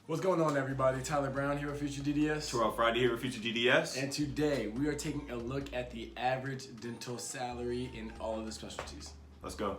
What's going on, everybody? Tyler Brown here with FutureDDS. Terrell Friday here with FutureDDS. And today we are taking a look at the average dental salary in all of the specialties. Let's go.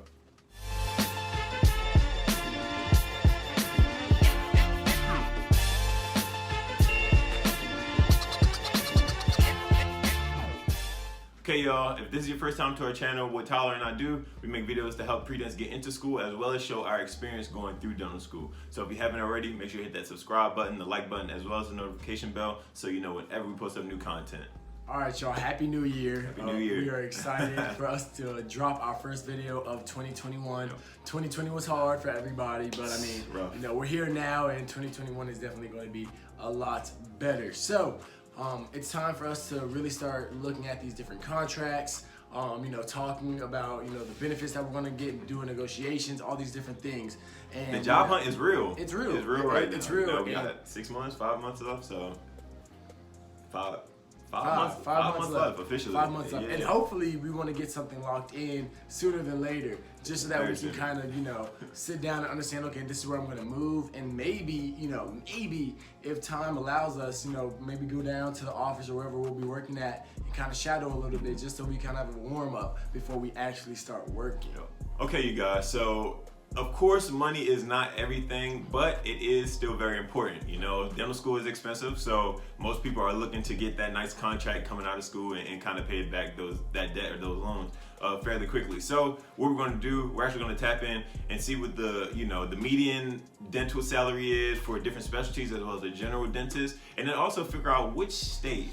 Okay, y'all, if this is your first time to our channel, what Tyler and I do, we make videos to help pre-dents get into school as well as show our experience going through dental school. So if you haven't already, make sure you hit that subscribe button, the like button, as well as the notification bell so you know whenever we post up new content. All right, y'all, Happy New Year. Happy New Year. We are excited for us to drop our first video of 2021. 2020 was hard for everybody, but I mean, rough. We're here now, and 2021 is definitely going to be a lot better. So, it's time for us to really start looking at these different contracts, talking about, the benefits that we're going to get, doing negotiations, all these different things. And the job hunt is real. It's real. It's real right now. It's real. We got 6 months, 5 months left, so five months left officially. 5 months left. Yeah. And hopefully we want to get something locked in sooner than later, just so that we can kind of, sit down and understand, okay, this is where I'm going to move. And maybe, maybe if time allows us, maybe go down to the office or wherever we'll be working at and kind of shadow a little bit, just so we kind of have a warm up before we actually start working. Okay, you guys, so of course, money is not everything, but it is still very important. Dental school is expensive, so most people are looking to get that nice contract coming out of school and kind of pay back that debt or those loans fairly quickly. So what we're going to do, we're actually going to tap in and see what the the median dental salary is for different specialties as well as a general dentist, and then also figure out which state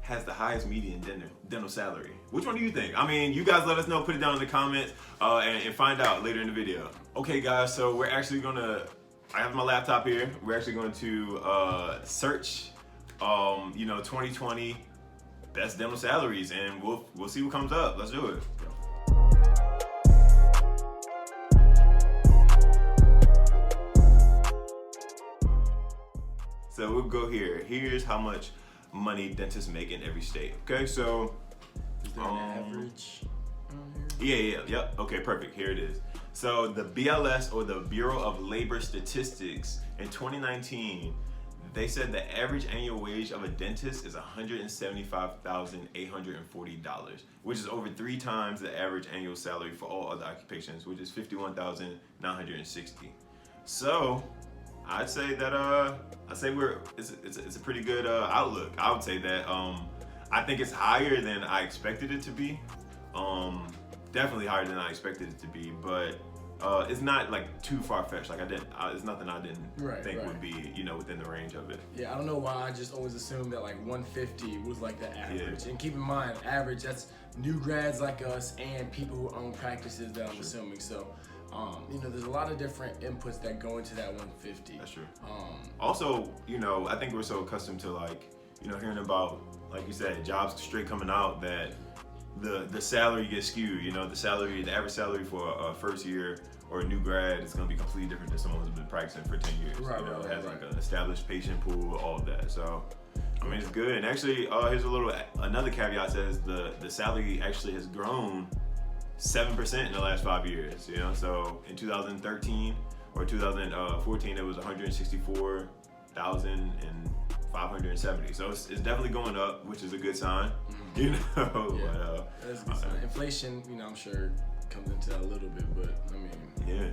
has the highest median dental salary. Which one do you think? I mean, you guys let us know, put it down in the comments, and find out later in the video. Okay guys, so we're actually I have my laptop here. We're actually going to search, 2020 best dental salaries, and we'll see what comes up. Let's do it. So we'll go here. Here's how much money dentists make in every state. Okay, so is there an average on here? Yep. Okay, perfect. Here it is. So the BLS, or the Bureau of Labor Statistics, in 2019, they said the average annual wage of a dentist is $175,840, which is over 3 times the average annual salary for all other occupations, which is $51,960. So I'd say that it's a pretty good outlook. I would say that I think it's higher than I expected it to be. Definitely higher than I expected it to be, but it's not like too far-fetched. Like it's nothing I didn't think would be within the range of it. Yeah, I don't know why I just always assumed that like 150 was like the average. Yeah. And keep in mind, average, that's new grads like us and people who own practices that I'm assuming. So there's a lot of different inputs that go into that 150. That's true. Also, I think we're so accustomed to hearing about, like you said, jobs straight coming out that the salary gets skewed. The average salary for a first year or a new grad is going to be completely different than someone who's been practicing for 10 years. It has like an established patient pool, all of that. So I mean, it's good. And actually, here's another caveat says the salary actually has grown 7% in the last 5 years. So in 2013 or 2014, it was 164,570. So it's definitely going up, which is a good sign. Yeah, that's a good sign. Inflation, I'm sure comes into that a little bit, but I mean. Yeah.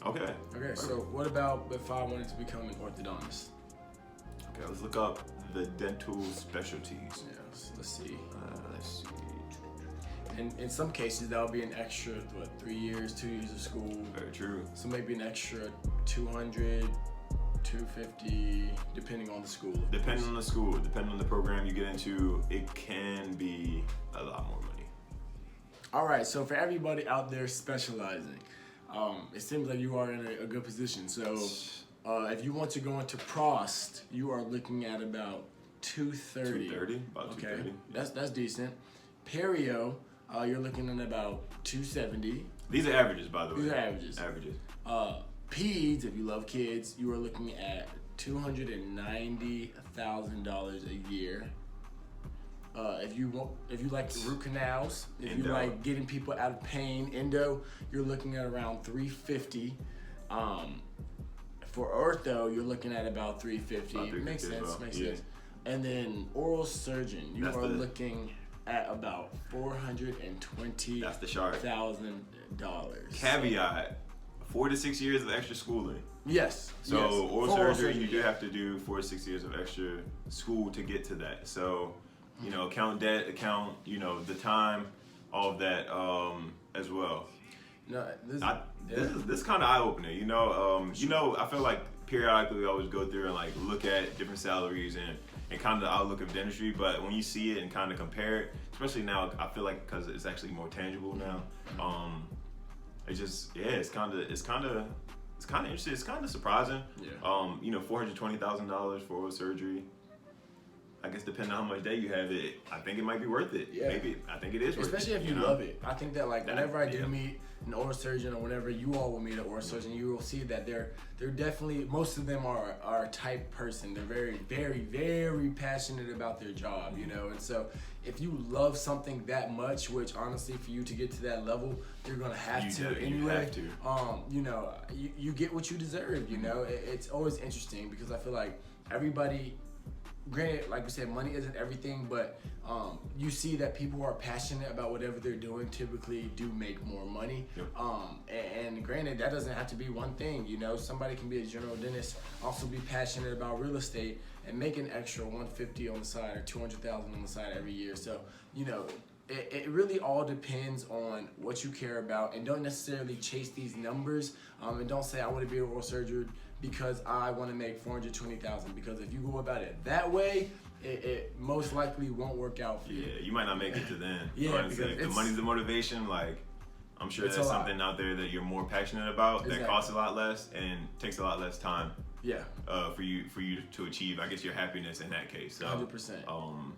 Okay. Okay. So what about if I wanted to become an orthodontist? Okay, let's look up the dental specialties. Yes. Let's see. Let's see. And in some cases, that'll be an extra 3 years, 2 years of school. Very true. So maybe an extra 200. 250, depending on the school. Depending on the school, depending on the program you get into, it can be a lot more money. All right, so for everybody out there specializing, it seems like you are in a good position. So if you want to go into Prost, you are looking at about 230. 230, about okay. 230. That's decent. Perio, you're looking at about 270. These are averages, by the way. These are averages. Peds, if you love kids, you are looking at $290,000 a year. If you like root canals, if you like getting people out of pain, endo, you're looking at around $350. For ortho, you're looking at about 350. About 350 Makes sense. as well. Makes Yeah. sense. And then oral surgeon, you That's are looking at about $420,000. That's the shark. Caveat: 4 to 6 years of extra schooling. Yes. So yes. oral surgery, you do have to do 4 to 6 years of extra school to get to that. So, you know, count debt, account, you know, the time, all of that as well. No, this is kind of eye opening. You know, I feel like periodically we always go through and like look at different salaries and kind of the outlook of dentistry. But when you see it and kind of compare it, especially now, I feel like because it's actually more tangible now. It's just it's kind of interesting. It's kind of surprising. Yeah. You know, $420,000 for oral surgery. I guess depending on how much day you have it, I think it might be worth it. Yeah. Maybe I think it is worth Especially it. if you love it. I think that like whenever I do meet an oral surgeon or whenever you all will meet an oral surgeon, you will see that they're definitely, most of them are a type person. They're very, very, very passionate about their job, you know. And so if you love something that much, which honestly for you to get to that level, you're gonna have to anyway. You have to. You know, you get what you deserve, you know. It's always interesting because I feel like everybody, granted, like we said, money isn't everything, but you see that people who are passionate about whatever they're doing typically do make more money. Yep. And granted, that doesn't have to be one thing. You know, somebody can be a general dentist, also be passionate about real estate and make an extra $150 on the side or $200,000 on the side every year. So, you know, it really all depends on what you care about, and don't necessarily chase these numbers. And don't say I want to be an oral surgeon because I want to make $420,000. Because if you go about it that way, it most likely won't work out for you. Yeah, you might not make it to then. Yeah, honestly, if the money's the motivation, like I'm sure there's something out there that you're more passionate about that costs a lot less and takes a lot less time. Yeah. For you to achieve, I guess, your happiness in that case. So, 100%.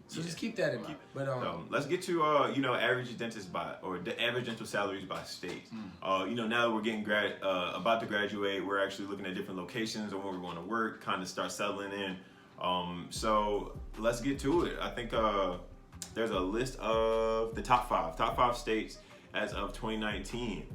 So just keep that in mind. But let's get to average dentist the average dental salaries by state. You know, now that we're getting about to graduate, we're actually looking at different locations and where we want to work, kind of start settling in. So let's get to it. I think there's a list of the top five states as of 2019.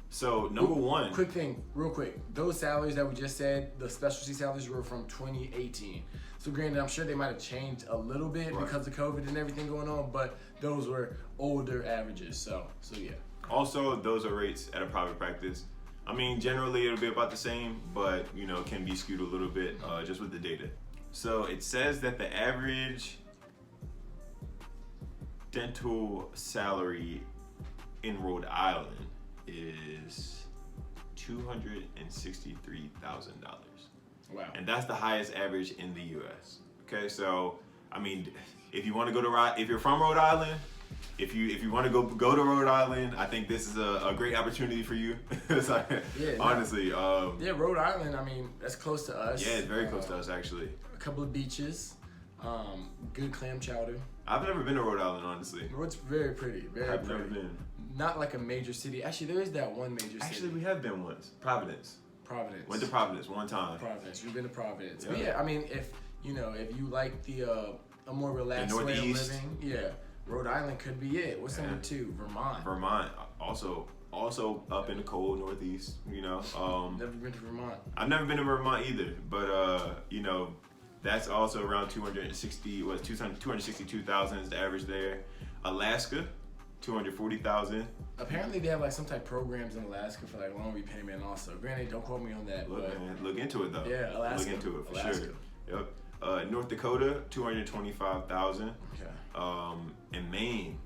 So number one. Quick thing, real quick. Those salaries that we just said, the specialty salaries were from 2018. So granted, I'm sure they might have changed a little bit because of COVID and everything going on, but those were older averages. So yeah. Also, those are rates at a private practice. I mean, generally it'll be about the same, but you know, it can be skewed a little bit just with the data. So it says that the average dental salary in Rhode Island is $263,000. Wow. And that's the highest average in the U.S. Okay, so I mean, if you want to go to if you're from Rhode Island, if you want to go to Rhode Island, I think this is a great opportunity for you. Honestly. Yeah, Rhode Island. I mean, that's close to us. Yeah, it's very close to us actually. A couple of beaches, good clam chowder. I've never been to Rhode Island, honestly. It's very pretty. Very pretty. Never been. Not like a major city. Actually, there is that one major city. Actually, we have been once. Providence. Went to Providence one time. We've been to Providence. Yeah. But yeah, I mean, if you like the a more relaxed way of living, yeah, Rhode Island could be it. What's number 2? Vermont, also up in the cold Northeast. You know. Never been to Vermont. I've never been to Vermont either, but you know, that's also around 262,000 is the average there. Alaska, 240,000. Apparently they have like some type of programs in Alaska for like loan repayment also. Granted, don't quote me on that. Look into it though. Yeah, Alaska. Look into it for sure. Yep. North Dakota, 225,000. Okay. And Maine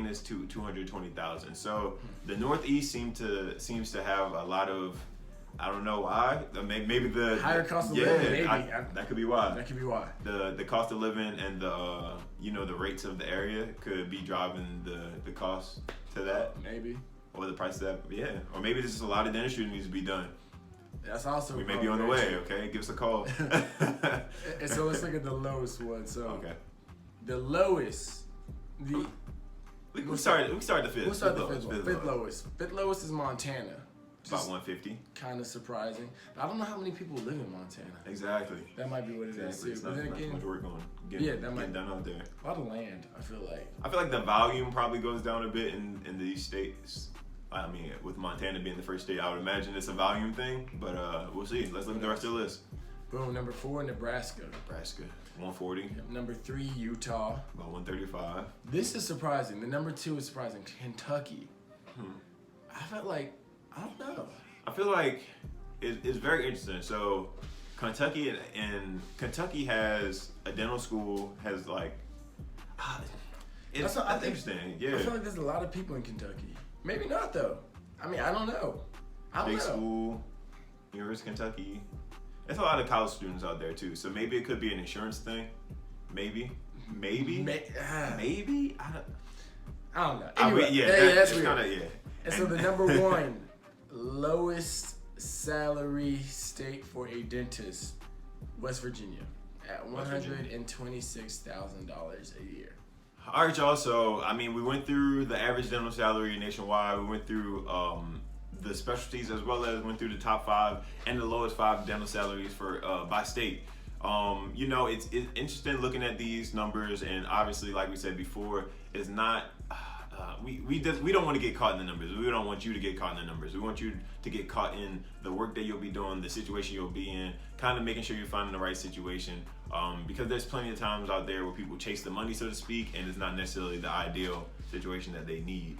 is 220,000. So the Northeast seems to have a lot of, I don't know why. Maybe the higher cost of living. Maybe that could be why. That could be why. The cost of living and the the rates of the area could be driving the cost to that. Maybe. Or the price of that. Yeah. Or maybe there's just a lot of dentistry that needs to be done. That's also. We may be on the way. Okay, give us a call. And so let's look at the lowest one. So okay. The lowest. We can start the fifth. We'll start the fifth one. Fifth lowest. Fifth lowest is Montana. About 150. Kind of surprising. But I don't know how many people live in Montana. Exactly. That might be what it is too. But then again, much work on getting done out there. A lot of land, I feel like. I feel like the volume probably goes down a bit in these states. I mean, with Montana being the first state, I would imagine it's a volume thing, but we'll see. Let's look at the rest of the list. Boom, number 4, Nebraska. Nebraska, 140. Number 3, Utah. About 135. This is surprising. The number 2 is surprising. Kentucky. I felt like, I don't know. I feel like it's very interesting. So Kentucky and Kentucky has a dental school, has like, it's interesting. Yeah. I feel like there's a lot of people in Kentucky. Maybe not though. I mean, I don't know. Big school, University of Kentucky. There's a lot of college students out there too. So maybe it could be an insurance thing. Maybe. Maybe. I don't know. Anyway, that's weird. Kinda, yeah. And so the number 1 lowest salary state for a dentist, West Virginia, at $126,000 a year. All right, y'all. So, I mean, we went through the average dental salary nationwide. We went through the specialties, as well as went through the top 5 and the lowest 5 dental salaries for by state. You know, it's interesting looking at these numbers, and obviously, like we said before, it's not. We don't want to get caught in the numbers. We don't want you to get caught in the numbers. We want you to get caught in the work that you'll be doing, the situation you'll be in, kind of making sure you're finding the right situation. Because there's plenty of times out there where people chase the money, so to speak, and it's not necessarily the ideal situation that they need.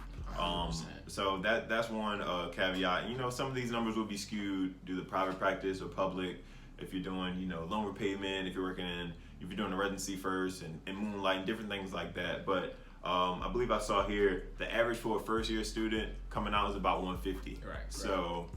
So that's one caveat. You know, some of these numbers will be skewed due to private practice or public. If you're doing, you know, loan repayment, if you're doing a residency first and moonlight and different things like that. But I believe I saw here the average for a first year student coming out is about 150. Right. So,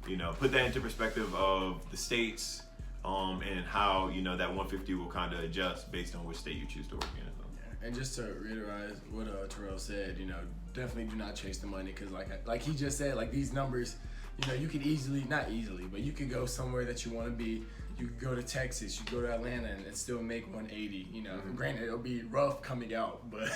you know, put that into perspective of the states and how, you know, that 150 will kind of adjust based on which state you choose to work in. So. Yeah. And just to reiterate what Terrell said, you know, definitely do not chase the money, because like he just said, like these numbers, you know, you could not easily, but you could go somewhere that you want to be. You could go to Texas, you could go to Atlanta, and still make 180. You know, granted it'll be rough coming out, but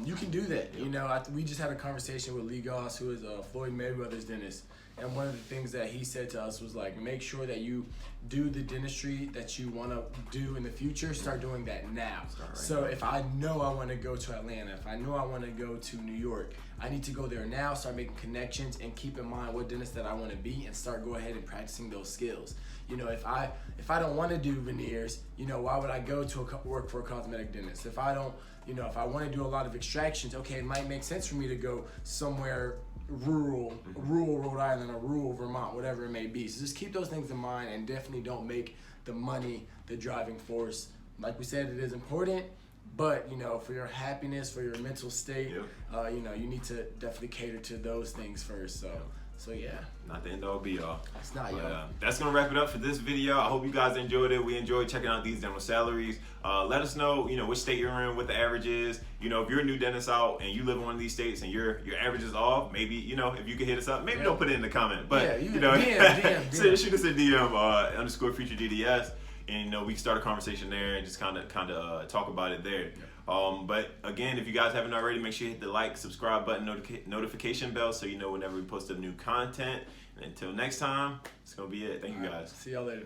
you can do that. You know, we just had a conversation with Lee Goss, who is Floyd Mayweather's dentist, and one of the things that he said to us was like, make sure that you do the dentistry that you want to do in the future. Start doing that now. So if I know I want to go to Atlanta, if I know I want to go to New York, I need to go there now. Start making connections and keep in mind what dentist that I want to be, and start go ahead and practicing those skills. You know, if I don't want to do veneers, you know, why would I go to work for a cosmetic dentist? If I don't, you know, if I want to do a lot of extractions, okay, it might make sense for me to go somewhere rural Rhode Island or rural Vermont, whatever it may be. So just keep those things in mind, and definitely don't make the money the driving force. Like we said, it is important, but, you know, for your happiness, for your mental state, you know, you need to definitely cater to those things first. So yeah. Not the end all be all. It's not, y'all. That's going to wrap it up for this video. I hope you guys enjoyed it. We enjoyed checking out these dental salaries. Let us know, you know, which state you're in, what the average is. You know, if you're a new dentist out and you live in one of these states and your average is off, maybe, you know, if you could hit us up. Maybe don't put it in the comment. But, you know, DM. Shoot us a DM, _ FutureDDS. And, you know, we can start a conversation there and just kind of talk about it there. But again, if you guys haven't already, make sure you hit the like, subscribe button, notification bell, so you know whenever we post up new content. And until next time, it's gonna be it. Thank you guys. See y'all later.